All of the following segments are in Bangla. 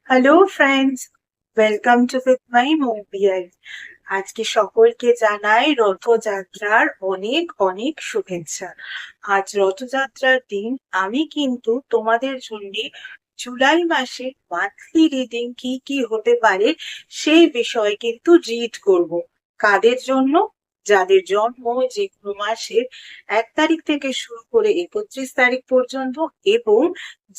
Hello friends, welcome to with my mobile. আজকে সকলকে জানাই রথযাত্রার অনেক অনেক শুভেচ্ছা। আজ রথযাত্রার দিন আমি কিন্তু তোমাদের জন্য জুলাই মাসে মান্থলি রিডিং কি কি হতে পারে সেই বিষয়ে কিন্তু রিড করব। কাদের জন্য? যাদের জন্ম যে কোনো মাসের 1 তারিখ থেকে শুরু করে 31 তারিখ পর্যন্ত, এবং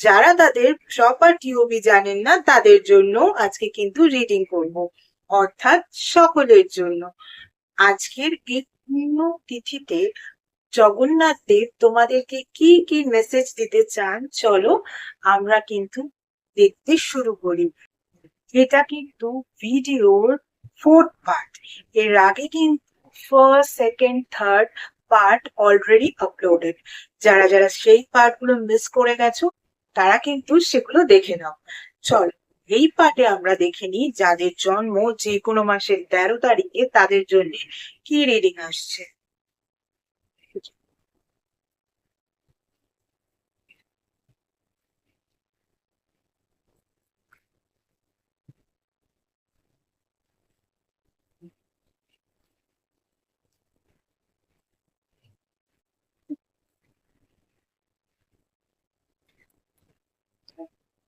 যারা তাদের প্রপার টিওবি জানেন না তাদের জন্য আজকে কিন্তু রিডিং করব, অর্থাৎ সকলের জন্য। আজকের এই পূর্ণ তিথিতে জগন্নাথ দেব তোমাদেরকে কি কি মেসেজ দিতে চান, চলো আমরা কিন্তু দেখতে শুরু করি। এটা কিন্তু ভিডিওর 4th পার্ট। এর আগে কিন্তু first, second, third part already uploaded. যারা যারা সেই পার্টগুলো মিস করে গেছো তারা কিন্তু সেগুলো দেখে নাও। চল, এই পার্টে আমরা দেখে নিই যাদের জন্ম যে কোনো মাসের 13 তারিখে তাদের জন্য কি রিডিং আসছে।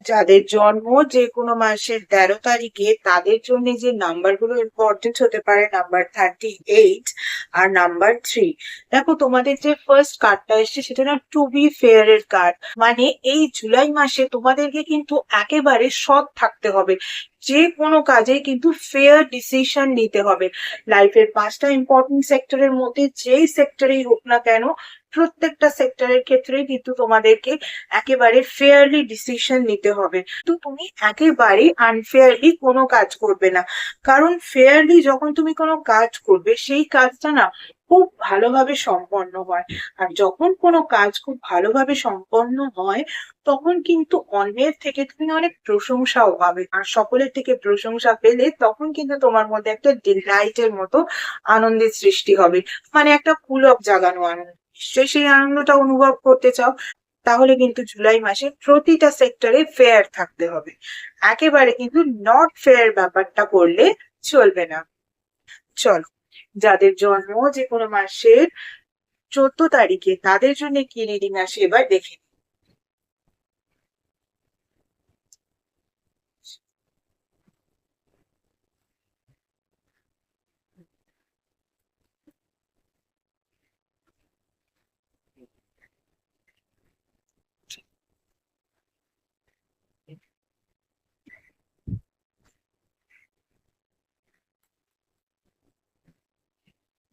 যাদের জন্ম যে কোনো মাসের 13 তারিখে তাদের জন্য যে নাম্বারগুলো ইম্পর্টেন্ট হতে পারে, নাম্বার 38 আর নাম্বার 3। দেখো, তোমাদের যে ফার্স্ট কার্ডটা এসছে সেটা না টু বি ফেয়ার এর কার্ড। মানে এই জুলাই মাসে তোমাদেরকে কিন্তু একেবারে সৎ থাকতে হবে। যে কোনো কাজে কিন্তু ফেয়ার ডিসিশন নিতে হবে। লাইফের 5টা ইম্পর্টেন্ট সেক্টরের মধ্যে যেই সেক্টরেই হোক না কেন, প্রত্যেকটা সেক্টরের ক্ষেত্রে কিন্তু তোমাদেরকে একেবারে ফেয়ারলি ডিসিশন নিতে হবে। তো তুমি একেবারে আনফেয়ারলি কোনো কাজ করবে না, কারণ ফেয়ারলি যখন তুমি কোনো কাজ করবে সেই কাজটা না খুব ভালোভাবে সম্পন্ন হয়। আর যখন কোনো কাজ খুব ভালোভাবে সম্পন্ন হয় তখন কিন্তু অন্যের থেকে তুমি অনেক প্রশংসাও পাবে, আর সকলের থেকে প্রশংসা পেলে তখন কিন্তু তোমার মধ্যে একটা ডিলাইটের মতো আনন্দের সৃষ্টি হবে। মানে একটা পুলক জাগানো আনন্দ। নিশ্চয়ই সেই আনন্দটা অনুভব করতে চাও? তাহলে কিন্তু জুলাই মাসে প্রতিটা সেক্টরে ফেয়ার থাকতে হবে। একেবারে কিন্তু নট ফেয়ার ব্যাপারটা করলে চলবে না। চলো, যাদের জন্ম যে কোনো মাসের 14 তারিখে তাদের জন্য কি রিডিং আসে এবার দেখে নিই।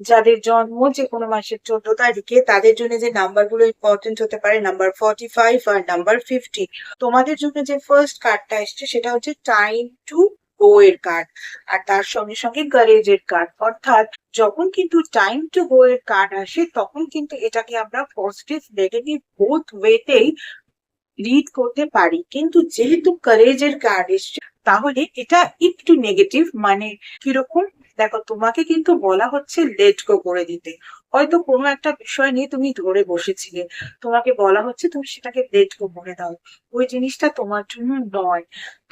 যাদের জন্ম যে কোনো মাসের 14 তারিখে তাদের জন্য যে নাম্বারগুলো ইম্পর্টেন্ট হতে পারে, নাম্বার 45 আর নাম্বার 50। তোমাদের জন্য যে ফার্স্ট কার্ডটা এসছে সেটা হচ্ছে টাইম টু গো এর কার্ড, আর তার সঙ্গে সঙ্গে কারেজের কার্ড। অর্থাৎ যখন কিন্তু টাইম টু গো এর কার্ড আসে তখন কিন্তু এটাকে আমরা পজিটিভ নেগেটিভ বোথ ওয়েতেই রিড করতে পারি, কিন্তু যেহেতু কারেজের কার্ড এসছে তাহলে এটা একটু নেগেটিভ। মানে কিরকম? দেখো, তোমাকে কিন্তু বলা হচ্ছে লেট গো করে দিতে। হয়তো কোনো একটা বিষয় নিয়ে তুমি ধরে বসেছিলে, তোমাকে বলা হচ্ছে তুমি সেটাকে লেট গো করে দাও। ওই জিনিসটা তোমার জন্য নয়,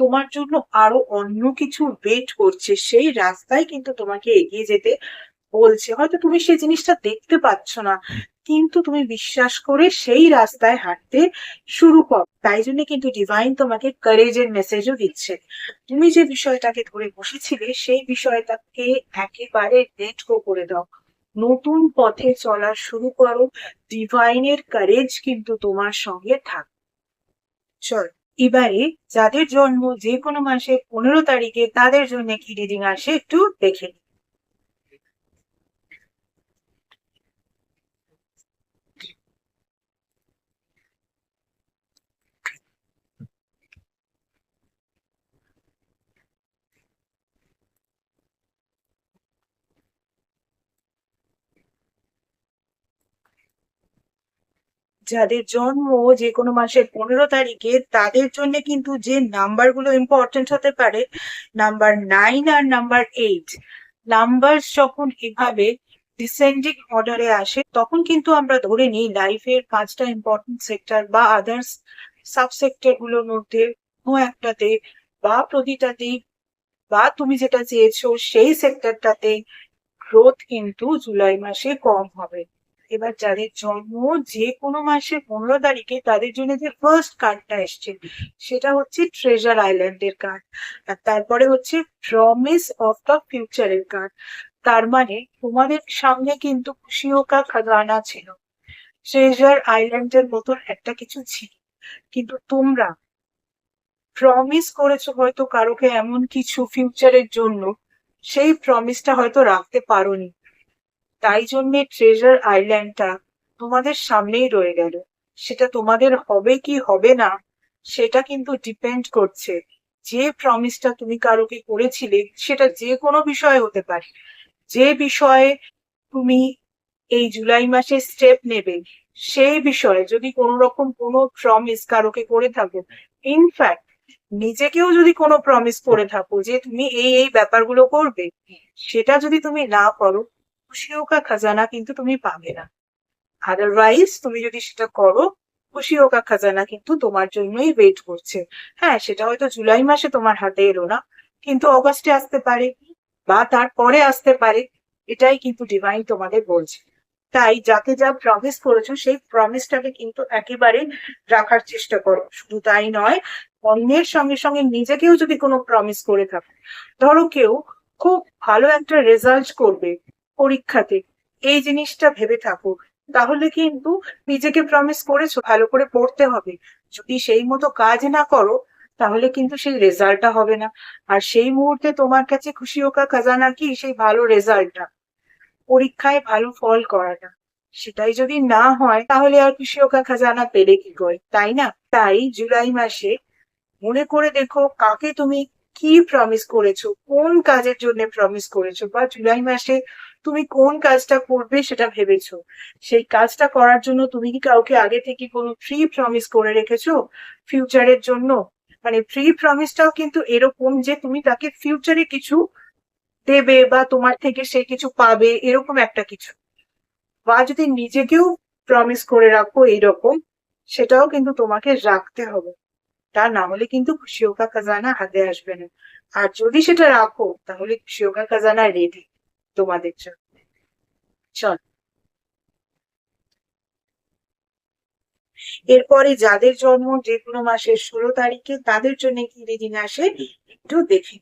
তোমার জন্য আরো অন্য কিছু ওয়েট করছে, সেই রাস্তায় কিন্তু তোমাকে এগিয়ে যেতে বলছে। হয়তো তুমি সেই জিনিসটা দেখতে পাচ্ছ না, কিন্তু তুমি বিশ্বাস করে সেই রাস্তায় হাঁটতে শুরু করো। তাই জন্য কিন্তু ডিভাইন তোমাকে কারেজের মেসেজও দিচ্ছে। তুমি যে বিষয়টাকে ধরে বসেছিলে সেই বিষয়টাকে একেবারে লেট গো করে দাও, নতুন পথে চলা শুরু করো। ডিভাইনের কারেজ কিন্তু তোমার সঙ্গে থাকবে। চল, এবারে যাদের জন্ম যে কোনো মাসে 15 তারিখে তাদের জন্য কি রিডিং আসে একটু দেখে নিই। যাদের জন্ম যে কোনো মাসের 15 তারিখে তাদের জন্য কিন্তু যে নাম্বারগুলো ইম্পর্টেন্ট হতে পারে, নাম্বার 9 আর নাম্বার 8। নাম্বার যখন এভাবে ডিসেন্ডিং অর্ডারে আসে তখন কিন্তু আমরা ধরে নিই লাইফের 5টা ইম্পর্টেন্ট সেক্টর বা আদার্স সাব সেক্টর গুলোর মধ্যে কোনো একটাতে বা প্রতিটাতেই বা তুমি যেটা চেয়েছো সেই সেক্টরটাতে গ্রোথ কিন্তু জুলাই মাসে কম হবে। এবার যাদের জন্ম যে কোনো মাসে 15 তারিখে তাদের জন্য যে ফার্স্ট কার্ডটা এসছে সেটা হচ্ছে ট্রেজার আইল্যান্ডের কার্ড, আর তারপরে হচ্ছে প্রমিস অফ দ্য ফিউচারের কার্ড। তার মানে তোমাদের সামনে কিন্তু খুশিওকা খাজানা ছিল, ট্রেজার আইল্যান্ডের মতন একটা কিছু ছিল, কিন্তু তোমরা প্রমিস করেছো হয়তো কারোকে এমন কিছু ফিউচারের জন্য, সেই প্রমিসটা হয়তো রাখতে পারোনি, তাই জন্যে ট্রেজার আইল্যান্ডটা তোমাদের সামনেই রয়ে গেল। সেটা তোমাদের হবে কি হবে না সেটা কিন্তু ডিপেন্ড করছে যে প্রমিসটা তুমি কারোকে করেছিলে, সেটা যে কোনো বিষয় হতে পারে। যে বিষয়ে তুমি এই জুলাই মাসে স্টেপ নেবে সেই বিষয়ে যদি কোনো রকম কোনো প্রমিস কারোকে করে থাকো, ইনফ্যাক্ট নিজেকেও যদি কোনো প্রমিস করে থাকো যে তুমি এই এই ব্যাপারগুলো করবে, সেটা যদি তুমি না করো খুশিওকা খাজানা কিন্তু তুমি পাবে না। আদারওয়াইজ তুমি যদি সেটা করো খুশিওকা খাজানা কিন্তু তোমার জন্যই ওয়েট করছে। হ্যাঁ, সেটা হয়তো জুলাই মাসে তোমার হাতে এলো না, কিন্তু অগাস্টে আসতে পারে বা তারপরে আসতে পারে, এটাই কিন্তু ডিভাইন তোমাদের বলছে। তাই যাকে যা প্রমিস করেছো সেই প্রমিসটাকে কিন্তু একেবারে রাখার চেষ্টা করো। শুধু তাই নয়, অন্যের সঙ্গে সঙ্গে নিজেকেও যদি কোনো প্রমিস করে থাকো, ধরো কেউ খুব ভালো একটা রেজাল্ট করবে পরীক্ষাতে, এই জিনিসটা ভেবে থাকো, তাহলে কিন্তু নিজেকে প্রমিস করেছো ভালো করে পড়তে হবে, যদি সেই মতো কাজ না করো তাহলে কিন্তু সেই রেজাল্টটা হবে না। আর সেই মুহূর্তে তোমার কাছে খুশিওকা খাজানা কি সেই ভালো রেজাল্টটা, পরীক্ষায় ভালো ফল করাটা, সেটাই যদি না হয় তাহলে আর খুশিওকা খাজানা পেলে কি করে, তাই না? তাই জুলাই মাসে মনে করে দেখো কাকে তুমি কি প্রমিস করেছো, কোন কাজের জন্য প্রমিস করেছো, বা জুলাই মাসে তুমি কোন কাজটা করবে সেটা ভেবেছো, সেই কাজটা করার জন্য তুমি কি কাউকে আগে থেকে কোনো প্রি প্রমিস করে রেখেছো ফিউচারের জন্য? মানে প্রি প্রমিসটাও কিন্তু এরকম যে তুমি তাকে ফিউচারে কিছু দেবে বা তোমার থেকে সে কিছু পাবে, এরকম একটা কিছু। বা যদি নিজেকেও প্রমিস করে রাখো এইরকম, সেটাও কিন্তু তোমাকে রাখতে হবে, তা না হলে কিন্তু খুশিওকা খাজানা হাতে আসবে না। আর যদি সেটা রাখো তাহলে খুশিওকা খাজানা রেডি তোমাদের জন্য। চল, এরপরে যাদের জন্ম যে কোনো মাসের 16 তারিখে তাদের জন্য কি রিডিং আসে একটু দেখি।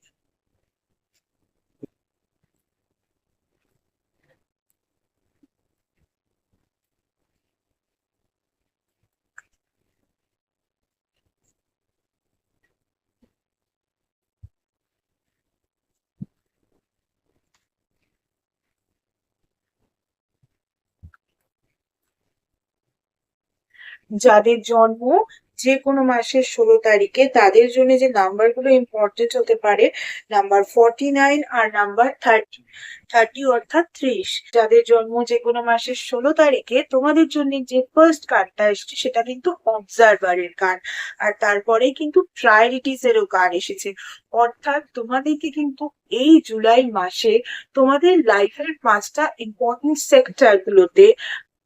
যাদের জন্ম যে কোনো মাসের 16 তারিখে তাদের জন্য যে নাম্বারগুলো ইম্পর্টেন্ট হতে পারে, নাম্বার 49 আর নাম্বার 30। 30 অর্থাৎ 30। যাদের জন্ম যে কোনো মাসের 16 তারিখে তোমাদের জন্য যে ফার্স্ট কার্ডটা এসেছে সেটা কিন্তু অবজারভারের কার্ড, আর তারপরে কিন্তু প্রায়োরিটিস এরও কার্ড এসেছে। অর্থাৎ তোমাদেরকে কিন্তু এই জুলাই মাসে তোমাদের লাইফের 5টা ইম্পর্টেন্ট সেক্টর গুলোতে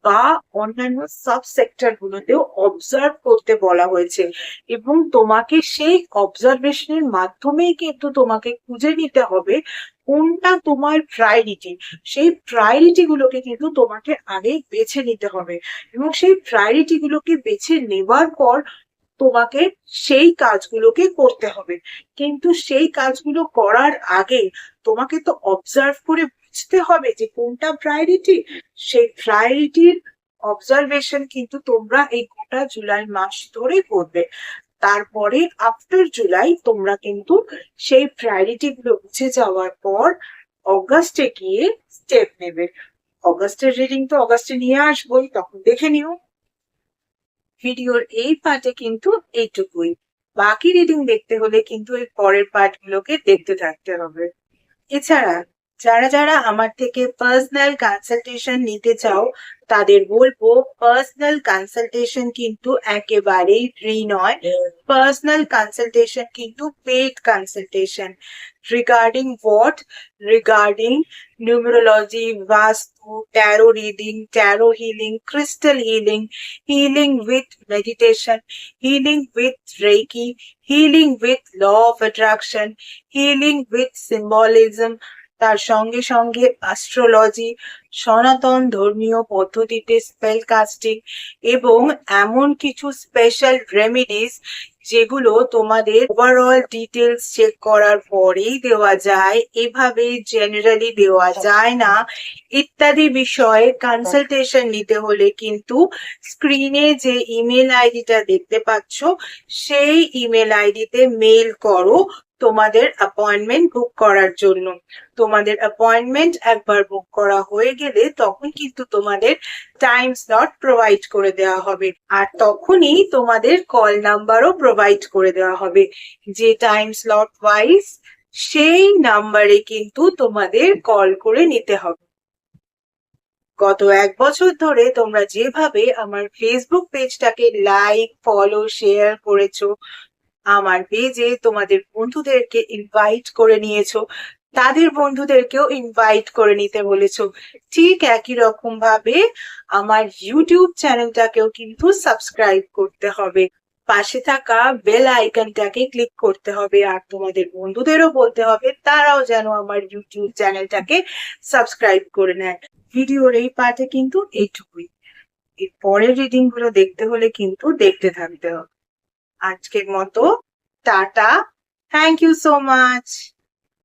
বা অন্যান্য সাব সেক্টর গুলোতেও অবজার্ভ করতে বলা হয়েছে, এবং তোমাকে সেই অবজারভেশনের মাধ্যমেই কিন্তু তোমাকে খুঁজে নিতে হবে কোনটা তোমার প্রায়োরিটি। সেই প্রায়োরিটি গুলোকে কিন্তু তোমাকে আগে বেছে নিতে হবে, এবং সেই প্রায়োরিটি গুলোকে বেছে নেবার পর তোমাকে সেই কাজগুলোকে করতে হবে। কিন্তু সেই কাজগুলো করার আগে তোমাকে তো অবজার্ভ করে বুঝতে হবে যে কোনটা প্রায়োরিটি। সেই প্রায়োরিটির অবজারভেশন কিন্তু তোমরা এই গোটা জুলাই মাস ধরে করবে। তারপরে আফটার জুলাই তোমরা কিন্তু সেই প্রায়োরিটি গুলো বুঝে যাওয়ার পর অগাস্টে গিয়ে স্টেপ নেবে। অগাস্টের রিডিং তো অগাস্টে নিয়ে আসবোই, তখন দেখে নিও। ভিডিওর এই পার্টে কিন্তু এইটুকুই, বাকি রিডিং দেখতে হলে কিন্তু এর পরের পার্ট গুলোকে দেখতে থাকতে হবে। এছাড়া যারা যারা আমার থেকে পার্সোনাল কনসালটেশন নিতে চাও তাদের বলবো পার্সোনাল কনসালটেশন কিন্তু একেবারেই ফ্রি নয়। পার্সোনাল কনসালটেশন কিন্তু paid consultation. Regarding what? Regarding numerology, Vastu, tarot reading, tarot healing, crystal healing, healing with meditation, healing with reiki, healing with law of attraction, healing with symbolism, তার সঙ্গে সঙ্গে অ্যাস্ট্রোলজি, সনাতন ধর্মীয় পদ্ধতিতে স্পেল কাস্টিং এবং এমন কিছু স্পেশাল রেমেডিস যেগুলো তোমাদের ওভারঅল ডিটেলস চেক করার পরেই দেওয়া যায়, এভাবে জেনারেলি দেওয়া যায় না, ইত্যাদি বিষয়ে কনসালটেশন নিতে হলে কিন্তু স্ক্রিনে যে ইমেল আইডিটা দেখতে পাচ্ছ সেই ইমেল আইডিতে মেল করো তোমাদের অ্যাপয়েন্টমেন্ট বুক করার জন্য। তোমাদের অ্যাপয়েন্টমেন্ট একবার বুক করা হয়ে গেলে তখন কিন্তু তোমাদের টাইম স্লট প্রোভাইড করে দেওয়া হবে, আর তখনই তোমাদের কল নাম্বারও প্রোভাইড করে দেওয়া হবে। যে টাইম স্লট ওয়াইজ সেই নাম্বারে কিন্তু তোমাদের কল করে নিতে হবে। গত 1 বছর ধরে তোমরা যেভাবে আমার ফেসবুক পেজটাকে লাইক, ফলো, শেয়ার করেছো, আমার পেজে তোমাদের বন্ধুদেরকে ইনভাইট করে নিয়েছো, তাদের বন্ধুদেরকেও ইনভাইট করে নিতে বলেছো, ঠিক একই রকম ভাবে আমার ইউটিউব চ্যানেলটাকেও কিন্তু সাবস্ক্রাইব করতে হবে। পাশে থাকা বেল আইকনটাকে ক্লিক করতে হবে, আর তোমাদের বন্ধুদেরও বলতে হবে তারাও যেন আমার ইউটিউব চ্যানেলটাকে সাবস্ক্রাইব করে নেয়। ভিডিওর এই পার্টে কিন্তু এইটুকুই। এর পরের রিডিং গুলো দেখতে হলে কিন্তু দেখতে থাকতে হবে। আজকের মতো tata. Thank you so much.